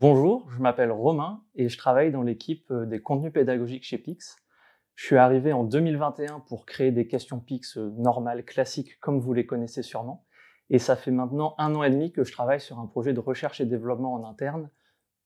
Bonjour, je m'appelle Romain et je travaille dans l'équipe des contenus pédagogiques chez Pix. Je suis arrivé en 2021 pour créer des questions Pix normales, classiques, comme vous les connaissez sûrement. Et ça fait maintenant 1 an et demi que je travaille sur un projet de recherche et développement en interne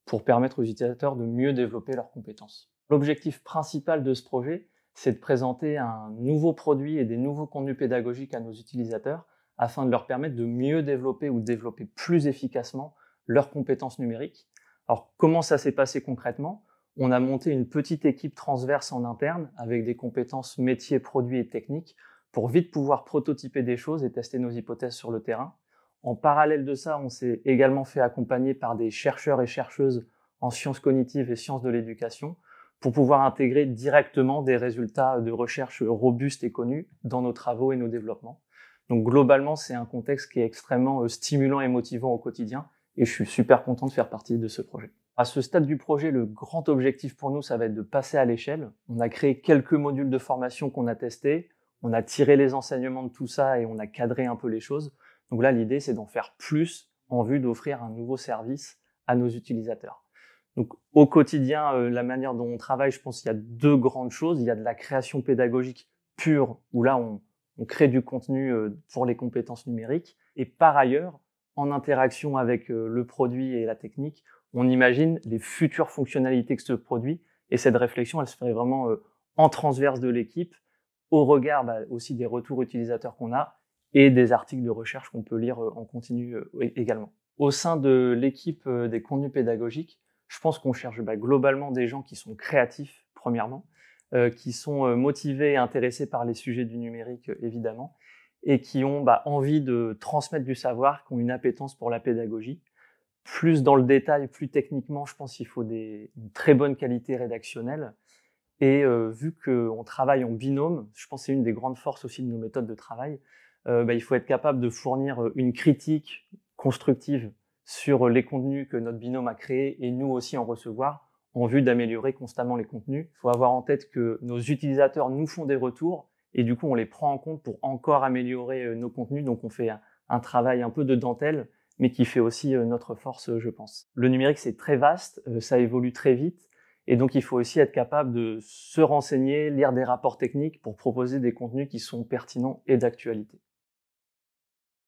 pour permettre aux utilisateurs de mieux développer leurs compétences. L'objectif principal de ce projet, c'est de présenter un nouveau produit et des nouveaux contenus pédagogiques à nos utilisateurs afin de leur permettre de mieux développer ou développer plus efficacement leurs compétences numériques. Alors, comment ça s'est passé concrètement? On a monté une petite équipe transverse en interne avec des compétences métiers, produits et techniques pour vite pouvoir prototyper des choses et tester nos hypothèses sur le terrain. En parallèle de ça, on s'est également fait accompagner par des chercheurs et chercheuses en sciences cognitives et sciences de l'éducation pour pouvoir intégrer directement des résultats de recherche robustes et connus dans nos travaux et nos développements. Donc globalement, c'est un contexte qui est extrêmement stimulant et motivant au quotidien et je suis super content de faire partie de ce projet. À ce stade du projet, le grand objectif pour nous, ça va être de passer à l'échelle. On a créé quelques modules de formation qu'on a testés, on a tiré les enseignements de tout ça et on a cadré un peu les choses. Donc là, l'idée, c'est d'en faire plus en vue d'offrir un nouveau service à nos utilisateurs. Donc au quotidien, la manière dont on travaille, je pense qu'il y a deux grandes choses. Il y a de la création pédagogique pure, où là, on crée du contenu pour les compétences numériques. Et par ailleurs, en interaction avec le produit et la technique, on imagine les futures fonctionnalités que ce produit. Et cette réflexion, elle se ferait vraiment en transverse de l'équipe, au regard aussi des retours utilisateurs qu'on a et des articles de recherche qu'on peut lire en continu également. Au sein de l'équipe des contenus pédagogiques, je pense qu'on cherche globalement des gens qui sont créatifs, premièrement, qui sont motivés et intéressés par les sujets du numérique, évidemment, et qui ont envie de transmettre du savoir, qui ont une appétence pour la pédagogie. Plus dans le détail, plus techniquement, je pense qu'il faut une très bonne qualité rédactionnelle. Et vu qu'on travaille en binôme, je pense que c'est une des grandes forces aussi de nos méthodes de travail, il faut être capable de fournir une critique constructive sur les contenus que notre binôme a créés et nous aussi en recevoir en vue d'améliorer constamment les contenus. Il faut avoir en tête que nos utilisateurs nous font des retours et du coup on les prend en compte pour encore améliorer nos contenus. Donc on fait un travail un peu de dentelle, mais qui fait aussi notre force, je pense. Le numérique, c'est très vaste, ça évolue très vite. Et donc, il faut aussi être capable de se renseigner, lire des rapports techniques pour proposer des contenus qui sont pertinents et d'actualité.